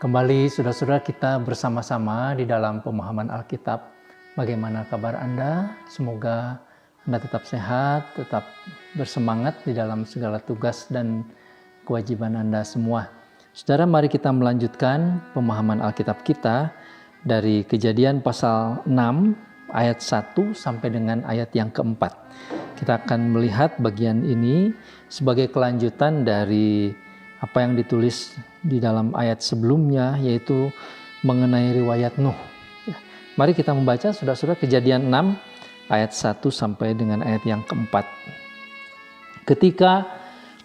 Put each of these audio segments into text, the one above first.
Kembali saudara-saudara kita bersama-sama di dalam pemahaman Alkitab. Bagaimana kabar Anda? Semoga Anda tetap sehat, tetap bersemangat di dalam segala tugas dan kewajiban Anda semua. Saudara, mari kita melanjutkan pemahaman Alkitab kita dari Kejadian pasal 6 ayat 1 sampai dengan ayat yang keempat. Kita akan melihat bagian ini sebagai kelanjutan dari apa yang ditulis di dalam ayat sebelumnya, yaitu mengenai riwayat Nuh. Mari kita membaca saudara-saudara Kejadian 6 ayat 1 sampai dengan ayat yang keempat. Ketika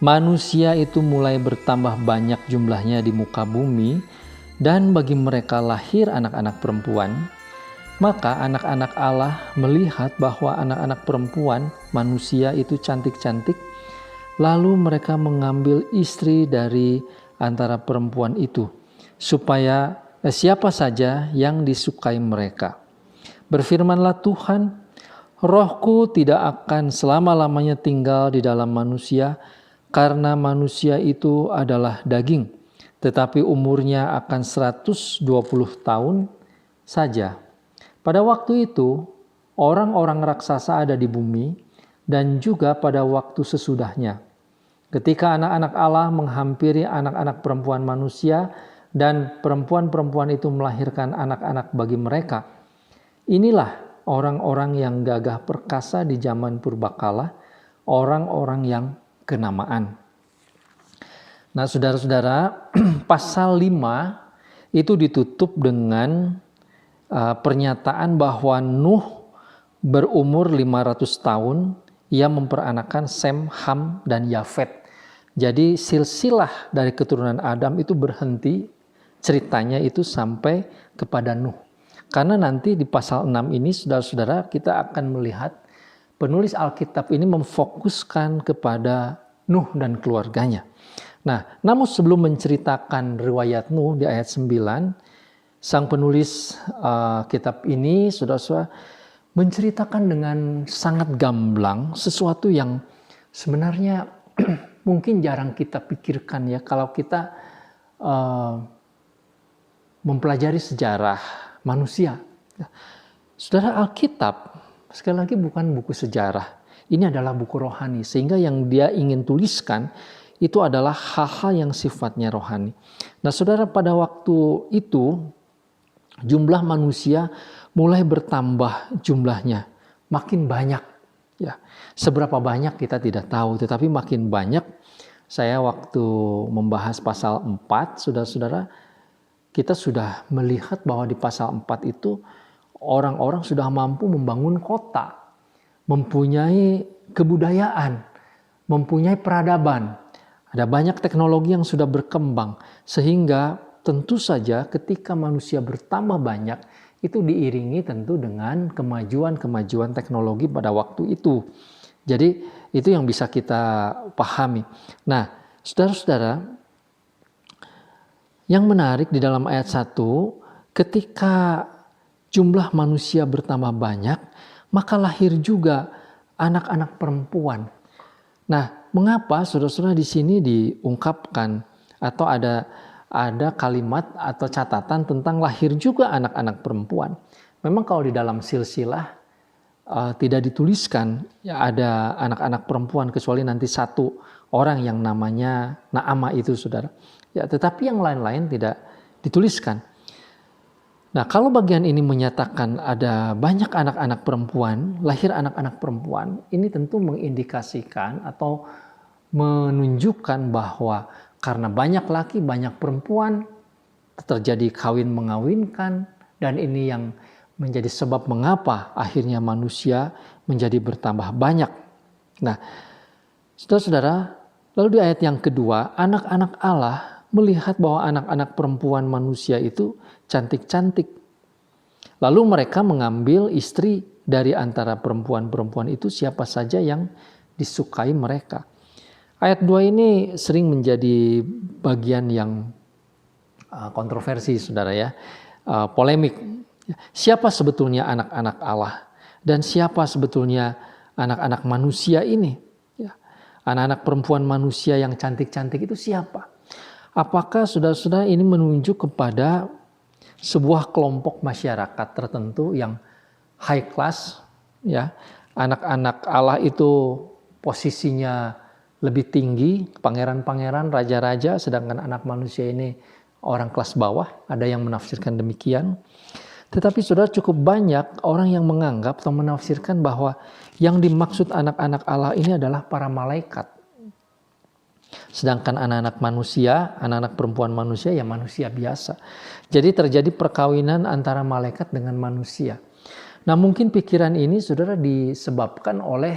manusia itu mulai bertambah banyak jumlahnya di muka bumi, dan bagi mereka lahir anak-anak perempuan, maka anak-anak Allah melihat bahwa anak-anak perempuan manusia itu cantik-cantik, lalu mereka mengambil istri dari antara perempuan itu, supaya siapa saja yang disukai mereka. Berfirmanlah Tuhan, Rohku tidak akan selama-lamanya tinggal di dalam manusia, karena manusia itu adalah daging, tetapi umurnya akan 120 tahun saja. Pada waktu itu, orang-orang raksasa ada di bumi, dan juga pada waktu sesudahnya. Ketika anak-anak Allah menghampiri anak-anak perempuan manusia dan perempuan-perempuan itu melahirkan anak-anak bagi mereka. Inilah orang-orang yang gagah perkasa di zaman purbakala, orang-orang yang kenamaan. Nah, saudara-saudara, pasal 5 itu ditutup dengan pernyataan bahwa Nuh berumur 500 tahun. Ia memperanakan Sem, Ham, dan Yafet. Jadi silsilah dari keturunan Adam itu berhenti ceritanya itu sampai kepada Nuh. Karena nanti di pasal 6 ini saudara-saudara kita akan melihat penulis Alkitab ini memfokuskan kepada Nuh dan keluarganya. Nah, namun sebelum menceritakan riwayat Nuh di ayat 9, sang penulis kitab ini saudara-saudara menceritakan dengan sangat gamblang sesuatu yang sebenarnya mungkin jarang kita pikirkan ya kalau kita mempelajari sejarah manusia. Saudara, Alkitab sekali lagi bukan buku sejarah. Ini adalah buku rohani, sehingga yang dia ingin tuliskan itu adalah hal-hal yang sifatnya rohani. Nah, saudara, pada waktu itu jumlah manusia mulai bertambah jumlahnya, makin banyak. Ya, seberapa banyak kita tidak tahu, tetapi makin banyak. Saya waktu membahas pasal 4, saudara-saudara, kita sudah melihat bahwa di pasal 4 itu orang-orang sudah mampu membangun kota, mempunyai kebudayaan, mempunyai peradaban. Ada banyak teknologi yang sudah berkembang, sehingga tentu saja ketika manusia bertambah banyak, itu diiringi tentu dengan kemajuan-kemajuan teknologi pada waktu itu. Jadi itu yang bisa kita pahami. Nah, saudara-saudara, yang menarik di dalam ayat 1, ketika jumlah manusia bertambah banyak, maka lahir juga anak-anak perempuan. Nah, mengapa saudara-saudara di sini diungkapkan atau ada kalimat atau catatan tentang lahir juga anak-anak perempuan? Memang kalau di dalam silsilah tidak dituliskan ya ada anak-anak perempuan kecuali nanti satu orang yang namanya Naamah itu, saudara. Ya, tetapi yang lain-lain tidak dituliskan. Nah, kalau bagian ini menyatakan ada banyak anak-anak perempuan, lahir anak-anak perempuan, ini tentu mengindikasikan atau menunjukkan bahwa karena banyak laki, banyak perempuan, terjadi kawin mengawinkan, dan ini yang menjadi sebab mengapa akhirnya manusia menjadi bertambah banyak. Nah, saudara-saudara, lalu di ayat yang kedua, anak-anak Allah melihat bahwa anak-anak perempuan manusia itu cantik-cantik. Lalu mereka mengambil istri dari antara perempuan-perempuan itu, siapa saja yang disukai mereka. Ayat 2 ini sering menjadi bagian yang kontroversi, saudara ya, polemik. Siapa sebetulnya anak-anak Allah dan siapa sebetulnya anak-anak manusia ini? Anak-anak perempuan manusia yang cantik-cantik itu siapa? Apakah saudara-saudara ini menunjuk kepada sebuah kelompok masyarakat tertentu yang high class, ya, anak-anak Allah itu posisinya lebih tinggi, pangeran-pangeran, raja-raja, sedangkan anak manusia ini orang kelas bawah. Ada yang menafsirkan demikian. Tetapi saudara, cukup banyak orang yang menganggap atau menafsirkan bahwa yang dimaksud anak-anak Allah ini adalah para malaikat. Sedangkan anak-anak manusia, anak-anak perempuan manusia, ya manusia biasa. Jadi terjadi perkawinan antara malaikat dengan manusia. Nah, mungkin pikiran ini saudara disebabkan oleh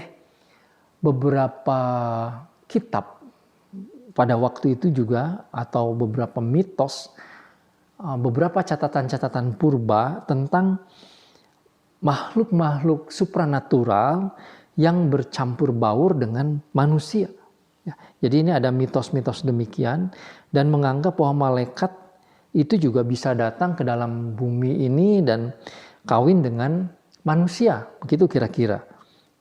beberapa kitab pada waktu itu juga, atau beberapa mitos, beberapa catatan-catatan purba tentang makhluk-makhluk supranatural yang bercampur baur dengan manusia. Ya, jadi ini ada mitos-mitos demikian, dan menganggap bahwa malaikat itu juga bisa datang ke dalam bumi ini dan kawin dengan manusia, begitu kira-kira.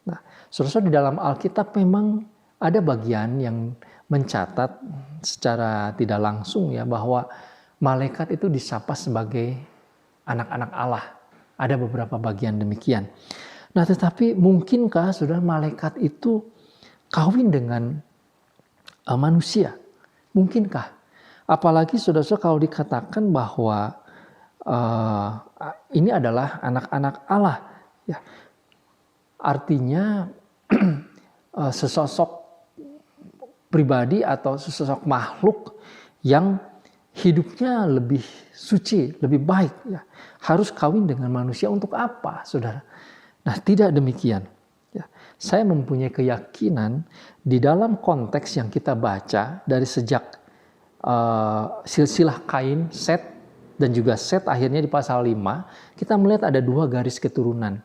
Nah, saudara, di dalam Alkitab memang ada bagian yang mencatat secara tidak langsung ya bahwa malaikat itu disapa sebagai anak-anak Allah. Ada beberapa bagian demikian. Nah, tetapi mungkinkah saudara malaikat itu kawin dengan manusia? Mungkinkah? Apalagi saudara-saudara kalau dikatakan bahwa ini adalah anak-anak Allah, ya, artinya sesosok pribadi atau sesosok makhluk yang hidupnya lebih suci, lebih baik, ya, harus kawin dengan manusia untuk apa, saudara? Nah, tidak demikian. Ya, saya mempunyai keyakinan di dalam konteks yang kita baca dari sejak silsilah Kain, Set, dan juga Set akhirnya di pasal 5, kita melihat ada dua garis keturunan.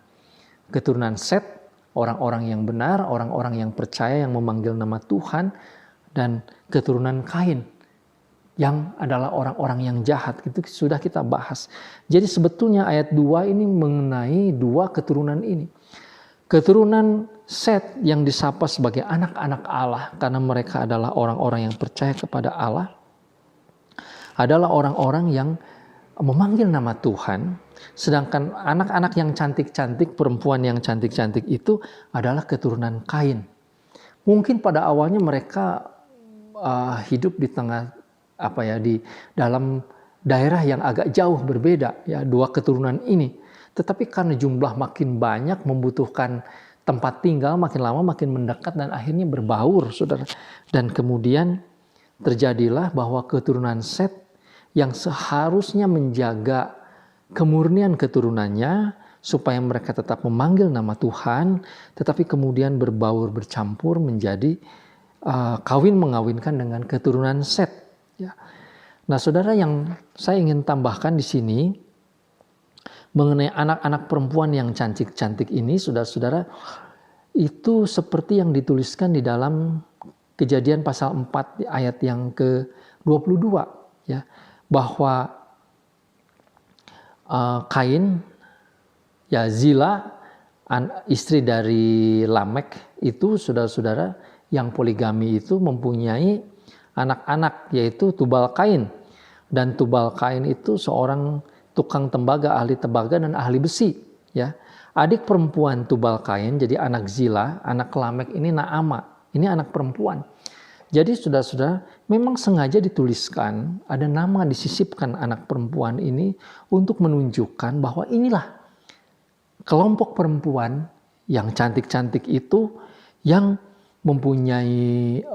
Keturunan Set, orang-orang yang benar, orang-orang yang percaya, yang memanggil nama Tuhan, dan keturunan Kain, yang adalah orang-orang yang jahat. Itu sudah kita bahas. Jadi sebetulnya ayat 2 ini mengenai dua keturunan ini. Keturunan Set yang disapa sebagai anak-anak Allah karena mereka adalah orang-orang yang percaya kepada Allah, adalah orang-orang yang memanggil nama Tuhan. Sedangkan anak-anak yang cantik-cantik, perempuan yang cantik-cantik itu adalah keturunan Kain. Mungkin pada awalnya mereka hidup di tengah di dalam daerah yang agak jauh berbeda, ya, dua keturunan ini. Tetapi karena jumlah makin banyak, membutuhkan tempat tinggal, makin lama makin mendekat dan akhirnya berbaur, saudara. Dan kemudian terjadilah bahwa keturunan Set yang seharusnya menjaga kemurnian keturunannya supaya mereka tetap memanggil nama Tuhan, tetapi kemudian berbaur, bercampur menjadi mengawinkan dengan keturunan Set. Ya. Nah, saudara, yang saya ingin tambahkan di sini mengenai anak-anak perempuan yang cantik-cantik ini, saudara-saudara, itu seperti yang dituliskan di dalam Kejadian pasal 4 ayat yang ke-22, ya, bahwa Kain, ya, Zila, istri dari Lamek itu, saudara-saudara, yang poligami itu mempunyai anak-anak, yaitu Tubal Kain. Dan Tubal Kain itu seorang tukang tembaga, ahli tembaga dan ahli besi, ya. Adik perempuan Tubal Kain, jadi anak Zila, anak Lamek ini Naama. Ini anak perempuan. Jadi saudara-saudara, memang sengaja dituliskan, ada nama disisipkan anak perempuan ini untuk menunjukkan bahwa inilah kelompok perempuan yang cantik-cantik itu yang mempunyai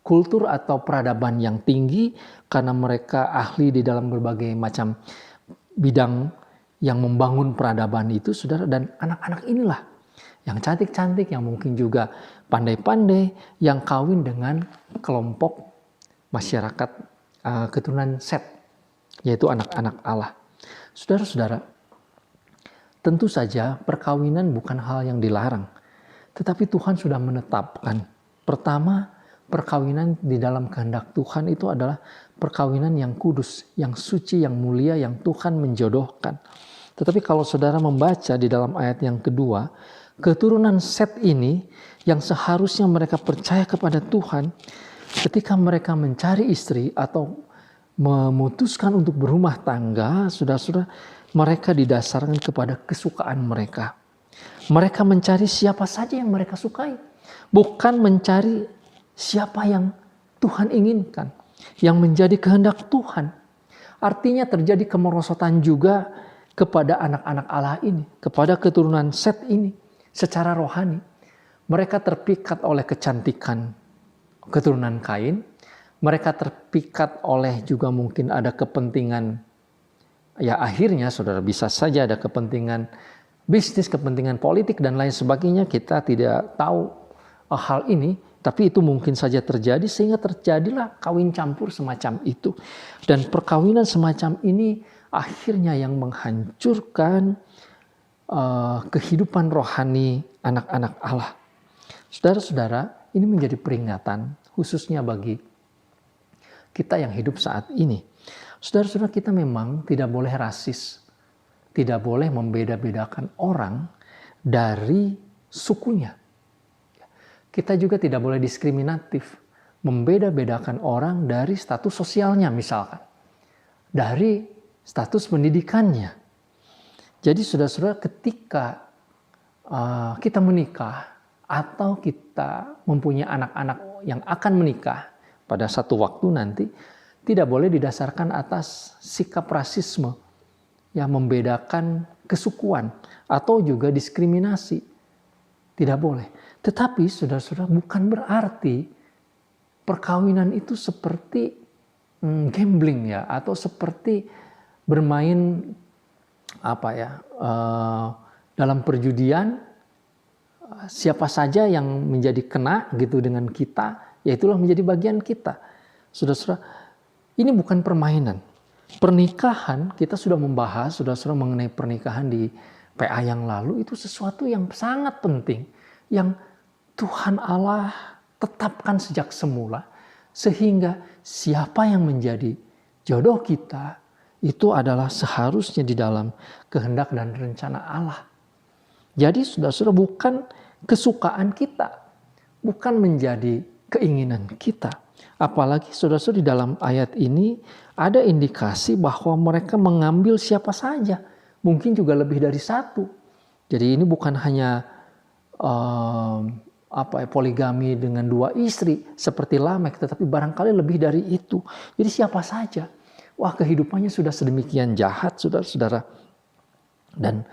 kultur atau peradaban yang tinggi karena mereka ahli di dalam berbagai macam bidang yang membangun peradaban itu, saudara. Dan anak-anak inilah yang cantik-cantik, yang mungkin juga pandai-pandai, yang kawin dengan kelompok masyarakat keturunan Set, yaitu anak-anak Allah. Saudara-saudara, tentu saja perkawinan bukan hal yang dilarang, tetapi Tuhan sudah menetapkan. Pertama, perkawinan di dalam kehendak Tuhan itu adalah perkawinan yang kudus, yang suci, yang mulia, yang Tuhan menjodohkan. Tetapi kalau saudara membaca di dalam ayat yang kedua, keturunan Set ini yang seharusnya mereka percaya kepada Tuhan, ketika mereka mencari istri atau memutuskan untuk berumah tangga, saudara-saudara, mereka didasarkan kepada kesukaan mereka. Mereka mencari siapa saja yang mereka sukai, bukan mencari siapa yang Tuhan inginkan, yang menjadi kehendak Tuhan. Artinya terjadi kemerosotan juga kepada anak-anak Allah ini, kepada keturunan Set ini secara rohani. Mereka terpikat oleh kecantikan keturunan Kain. Mereka terpikat oleh juga mungkin ada kepentingan, ya akhirnya saudara bisa saja ada kepentingan bisnis, kepentingan politik dan lain sebagainya. Kita tidak tahu hal ini, tapi itu mungkin saja terjadi sehingga terjadilah kawin campur semacam itu. Dan perkawinan semacam ini akhirnya yang menghancurkan kehidupan rohani anak-anak Allah. Saudara-saudara, ini menjadi peringatan khususnya bagi kita yang hidup saat ini. Saudara-saudara, kita memang tidak boleh rasis, tidak boleh membeda-bedakan orang dari sukunya. Kita juga tidak boleh diskriminatif, membeda-bedakan orang dari status sosialnya misalkan, dari status pendidikannya. Jadi saudara-saudara, ketika kita menikah atau kita mempunyai anak-anak yang akan menikah pada satu waktu nanti, tidak boleh didasarkan atas sikap rasisme yang membedakan kesukuan atau juga diskriminasi. Tidak boleh. Tetapi saudara-saudara, bukan berarti perkawinan itu seperti gambling ya, atau seperti bermain dalam perjudian, siapa saja yang menjadi kena gitu dengan kita, ya itulah menjadi bagian kita. Saudara-saudara, ini bukan permainan. Pernikahan, kita sudah membahas, saudara-saudara, mengenai pernikahan di PA yang lalu, itu sesuatu yang sangat penting, yang Tuhan Allah tetapkan sejak semula, sehingga siapa yang menjadi jodoh kita, itu adalah seharusnya di dalam kehendak dan rencana Allah. Jadi saudara-saudara, bukan kesukaan kita, bukan menjadi keinginan kita. Apalagi saudara-saudara, di dalam ayat ini ada indikasi bahwa mereka mengambil siapa saja, mungkin juga lebih dari satu. Jadi ini bukan hanya poligami dengan 2 istri seperti Lamek, tetapi barangkali lebih dari itu. Jadi siapa saja. Wah, kehidupannya sudah sedemikian jahat, saudara-saudara. Dan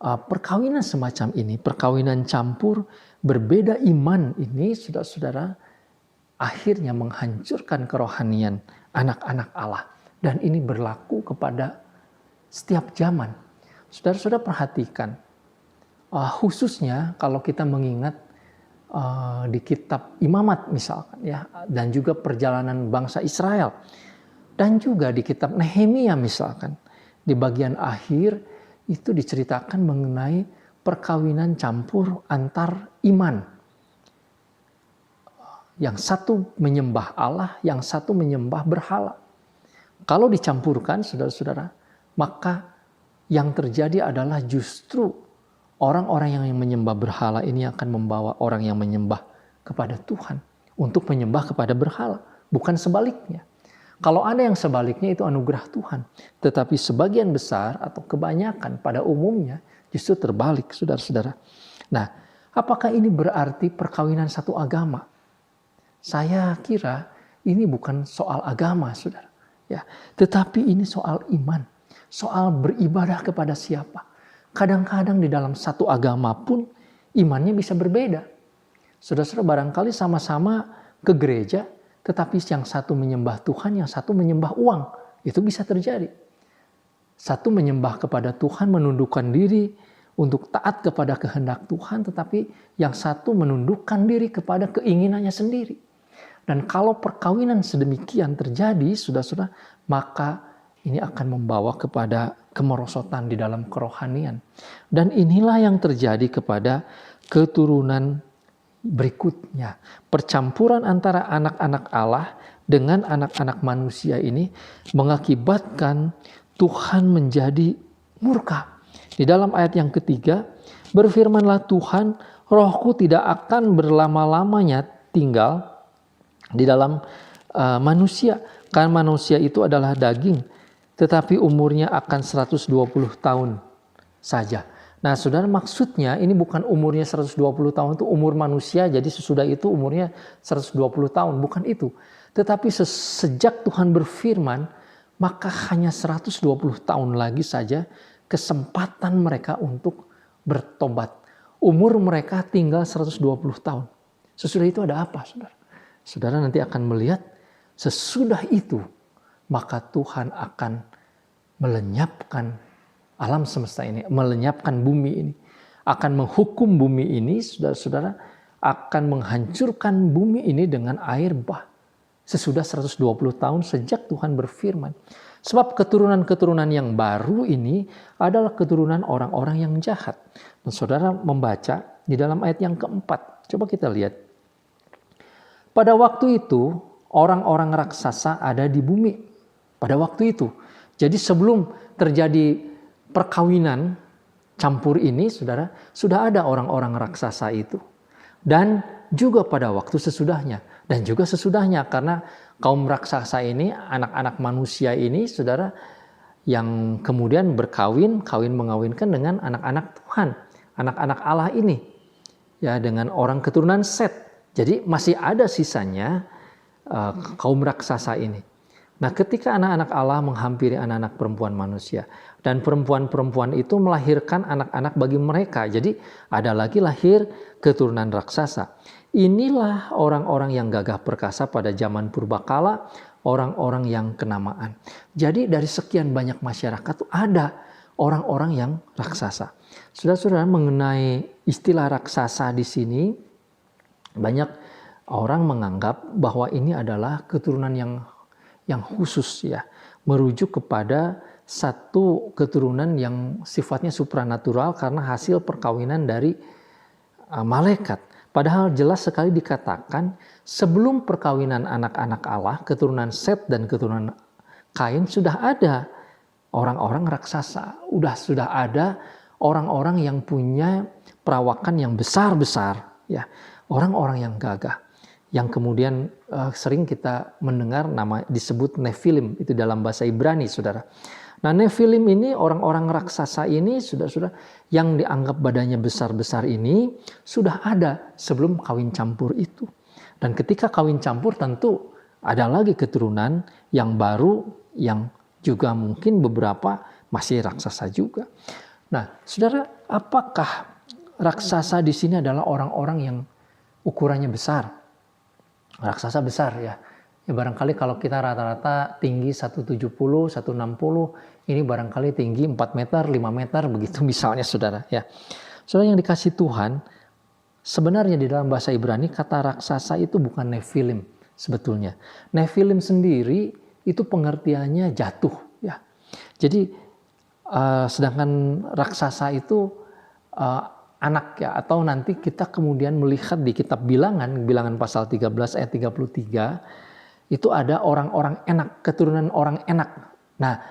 perkawinan semacam ini, perkawinan campur berbeda iman ini, saudara-saudara, akhirnya menghancurkan kerohanian anak-anak Allah. Dan ini berlaku kepada setiap zaman. Saudara-saudara perhatikan, khususnya kalau kita mengingat di kitab Imamat misalkan ya, dan juga perjalanan bangsa Israel, dan juga di kitab Nehemia misalkan, di bagian akhir itu diceritakan mengenai perkawinan campur antar iman. Yang satu menyembah Allah, yang satu menyembah berhala. Kalau dicampurkan saudara-saudara, maka yang terjadi adalah justru orang-orang yang menyembah berhala ini akan membawa orang yang menyembah kepada Tuhan untuk menyembah kepada berhala, bukan sebaliknya. Kalau ada yang sebaliknya, itu anugerah Tuhan. Tetapi sebagian besar atau kebanyakan pada umumnya justru terbalik, saudara-saudara. Nah, apakah ini berarti perkawinan satu agama? Saya kira ini bukan soal agama, saudara. Ya, tetapi ini soal iman, soal beribadah kepada siapa. Kadang-kadang di dalam satu agama pun imannya bisa berbeda. Saudara-saudara, barangkali sama-sama ke gereja, tetapi yang satu menyembah Tuhan, yang satu menyembah uang. Itu bisa terjadi. Satu menyembah kepada Tuhan, menundukkan diri untuk taat kepada kehendak Tuhan, tetapi yang satu menundukkan diri kepada keinginannya sendiri. Dan kalau perkawinan sedemikian terjadi, saudara-saudara, maka ini akan membawa kepada kemerosotan di dalam kerohanian. Dan inilah yang terjadi kepada keturunan berikutnya. Percampuran antara anak-anak Allah dengan anak-anak manusia ini mengakibatkan Tuhan menjadi murka. Di dalam ayat yang ketiga, berfirmanlah Tuhan, rohku tidak akan berlama-lamanya tinggal di dalam manusia. Karena manusia itu adalah daging, tetapi umurnya akan 120 tahun saja. Nah saudara, maksudnya ini bukan umurnya 120 tahun itu umur manusia, jadi sesudah itu umurnya 120 tahun, bukan itu. Tetapi sejak Tuhan berfirman, maka hanya 120 tahun lagi saja kesempatan mereka untuk bertobat. Umur mereka tinggal 120 tahun. Sesudah itu ada apa, saudara? Saudara nanti akan melihat sesudah itu, maka Tuhan akan melenyapkan alam semesta ini, melenyapkan bumi ini, akan menghukum bumi ini, saudara-saudara, akan menghancurkan bumi ini dengan air bah. Sesudah 120 tahun sejak Tuhan berfirman. Sebab keturunan-keturunan yang baru ini adalah keturunan orang-orang yang jahat. Dan saudara membaca di dalam ayat yang keempat. Coba kita lihat. Pada waktu itu orang-orang raksasa ada di bumi. Pada waktu itu. Jadi sebelum terjadi perkawinan campur ini, saudara, sudah ada orang-orang raksasa itu. Dan juga pada waktu sesudahnya. Dan juga sesudahnya, karena kaum raksasa ini, anak-anak manusia ini, saudara, yang kemudian kawin mengawinkan dengan anak-anak Tuhan, anak-anak Allah ini, ya, dengan orang keturunan Set. Jadi masih ada sisanya kaum raksasa ini. Nah, ketika anak-anak Allah menghampiri anak-anak perempuan manusia, dan perempuan-perempuan itu melahirkan anak-anak bagi mereka, jadi ada lagi lahir keturunan raksasa. Inilah orang-orang yang gagah perkasa pada zaman purbakala, orang-orang yang kenamaan. Jadi dari sekian banyak masyarakat itu ada orang-orang yang raksasa. Saudara-saudara, mengenai istilah raksasa di sini, banyak orang menganggap bahwa ini adalah keturunan yang khusus, ya, merujuk kepada satu keturunan yang sifatnya supranatural karena hasil perkawinan dari malaikat. Padahal jelas sekali dikatakan sebelum perkawinan anak-anak Allah, keturunan Set dan keturunan Kain, sudah ada orang-orang raksasa. Sudah ada orang-orang yang punya perawakan yang besar-besar, ya, orang-orang yang gagah. Yang kemudian sering kita mendengar nama disebut Nephilim, itu dalam bahasa Ibrani, saudara. Nah, Nephilim ini, orang-orang raksasa ini, saudara-saudara, yang dianggap badannya besar-besar ini sudah ada sebelum kawin campur itu. Dan ketika kawin campur tentu ada lagi keturunan yang baru yang juga mungkin beberapa masih raksasa juga. Nah, saudara, apakah raksasa di sini adalah orang-orang yang ukurannya besar? Raksasa besar, ya. Ya, barangkali kalau kita rata-rata tinggi 170, 160, ini barangkali tinggi 4 meter, 5 meter, begitu misalnya, saudara. Ya. Saudara yang dikasih Tuhan, sebenarnya di dalam bahasa Ibrani kata raksasa itu bukan Nephilim sebetulnya. Nephilim sendiri itu pengertiannya jatuh. Ya. Jadi sedangkan raksasa itu anak, ya, atau nanti kita kemudian melihat di kitab Bilangan pasal 13 ayat 33, itu ada orang-orang enak, keturunan orang enak. Nah,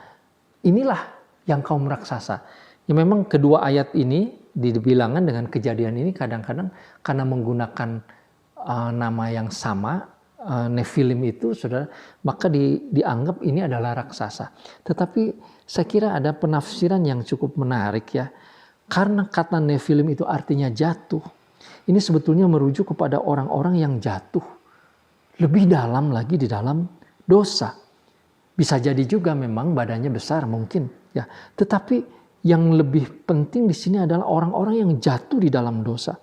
inilah yang kaum raksasa. Ya, memang kedua ayat ini di Bilangan dengan Kejadian ini kadang-kadang karena menggunakan nama yang sama, Nephilim itu, saudara, maka dianggap ini adalah raksasa. Tetapi saya kira ada penafsiran yang cukup menarik, ya. Karena kata Nephilim itu artinya jatuh. Ini sebetulnya merujuk kepada orang-orang yang jatuh lebih dalam lagi di dalam dosa. Bisa jadi juga memang badannya besar mungkin, ya. Tetapi yang lebih penting di sini adalah orang-orang yang jatuh di dalam dosa.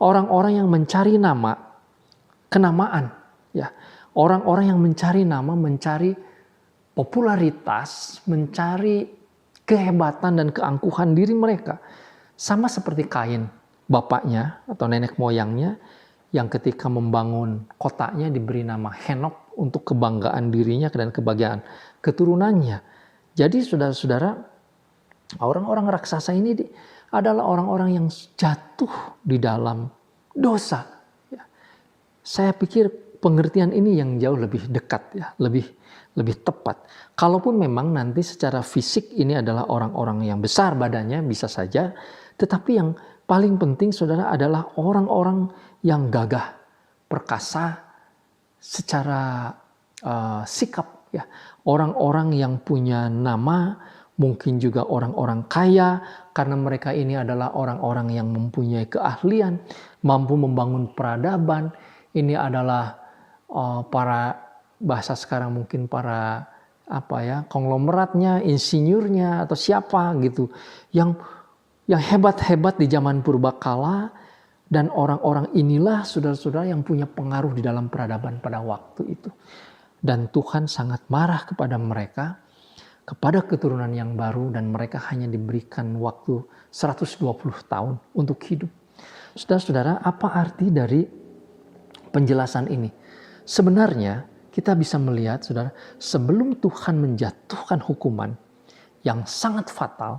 Orang-orang yang mencari nama, kenamaan, ya. Orang-orang yang mencari nama, mencari popularitas, mencari kehebatan dan keangkuhan diri mereka. Sama seperti Kain, bapaknya atau nenek moyangnya, yang ketika membangun kotanya diberi nama Henok untuk kebanggaan dirinya dan kebahagiaan keturunannya. Jadi saudara-saudara, orang-orang raksasa ini adalah orang-orang yang jatuh di dalam dosa. Ya. Saya pikir pengertian ini yang jauh lebih dekat, ya, lebih tepat. Kalaupun memang nanti secara fisik ini adalah orang-orang yang besar badannya, bisa saja. Tetapi yang paling penting, saudara, adalah orang-orang yang gagah, perkasa, secara sikap ya. Orang-orang yang punya nama, mungkin juga orang-orang kaya, karena mereka ini adalah orang-orang yang mempunyai keahlian, mampu membangun peradaban. Ini adalah para bahasa sekarang mungkin para konglomeratnya, insinyurnya atau siapa gitu yang hebat-hebat di zaman purbakala, dan orang-orang inilah saudara-saudara yang punya pengaruh di dalam peradaban pada waktu itu. Dan Tuhan sangat marah kepada mereka, kepada keturunan yang baru, dan mereka hanya diberikan waktu 120 tahun untuk hidup. Saudara-saudara, apa arti dari penjelasan ini? Sebenarnya kita bisa melihat, saudara, sebelum Tuhan menjatuhkan hukuman yang sangat fatal,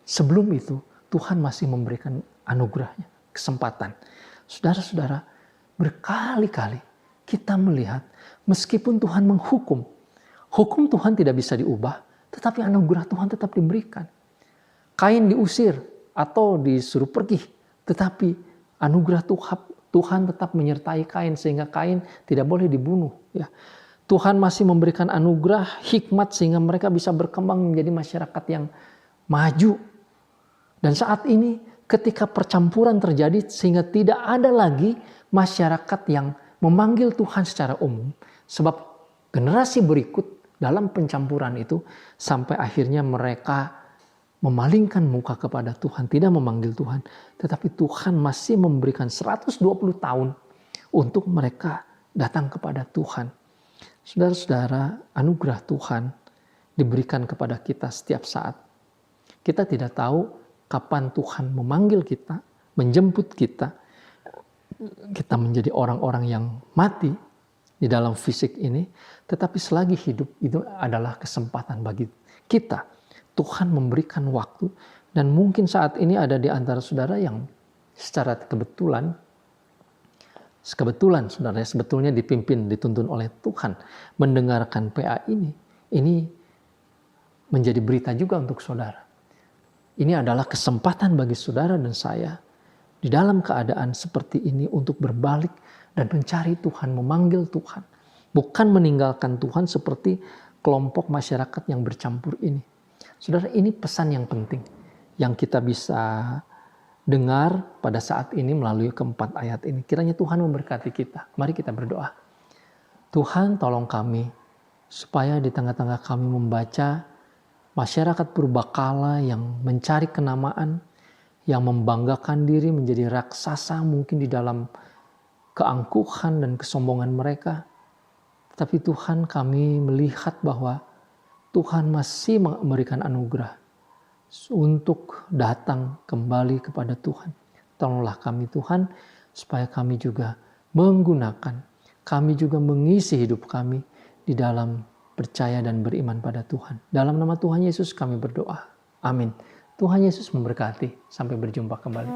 sebelum itu Tuhan masih memberikan anugerahnya, kesempatan. Saudara-saudara, berkali-kali kita melihat meskipun Tuhan menghukum, hukum Tuhan tidak bisa diubah, tetapi anugerah Tuhan tetap diberikan. Kain diusir atau disuruh pergi, tetapi anugerah Tuhan tetap menyertai Kain sehingga Kain tidak boleh dibunuh. Ya. Tuhan masih memberikan anugerah, hikmat sehingga mereka bisa berkembang menjadi masyarakat yang maju. Dan saat ini ketika percampuran terjadi sehingga tidak ada lagi masyarakat yang memanggil Tuhan secara umum. Sebab generasi berikut dalam pencampuran itu sampai akhirnya mereka memalingkan muka kepada Tuhan, tidak memanggil Tuhan. Tetapi Tuhan masih memberikan 120 tahun untuk mereka datang kepada Tuhan. Saudara-saudara, anugerah Tuhan diberikan kepada kita setiap saat. Kita tidak tahu kapan Tuhan memanggil kita, menjemput kita. Kita menjadi orang-orang yang mati di dalam fisik ini, tetapi selagi hidup itu adalah kesempatan bagi kita. Tuhan memberikan waktu, dan mungkin saat ini ada di antara saudara yang secara kebetulan saudara sebetulnya dipimpin, dituntun oleh Tuhan mendengarkan PA ini. Ini menjadi berita juga untuk saudara. Ini adalah kesempatan bagi saudara dan saya di dalam keadaan seperti ini untuk berbalik dan mencari Tuhan, memanggil Tuhan. Bukan meninggalkan Tuhan seperti kelompok masyarakat yang bercampur ini. Saudara, ini pesan yang penting yang kita bisa dengar pada saat ini melalui keempat ayat ini. Kiranya Tuhan memberkati kita. Mari kita berdoa. Tuhan, tolong kami supaya di tengah-tengah kami membaca masyarakat purbakala yang mencari kenamaan, yang membanggakan diri menjadi raksasa mungkin di dalam keangkuhan dan kesombongan mereka. Tetapi Tuhan, kami melihat bahwa Tuhan masih memberikan anugerah untuk datang kembali kepada Tuhan. Tolonglah kami Tuhan, supaya kami juga menggunakan, kami juga mengisi hidup kami di dalam percaya dan beriman pada Tuhan. Dalam nama Tuhan Yesus kami berdoa. Amin. Tuhan Yesus memberkati. Sampai berjumpa kembali.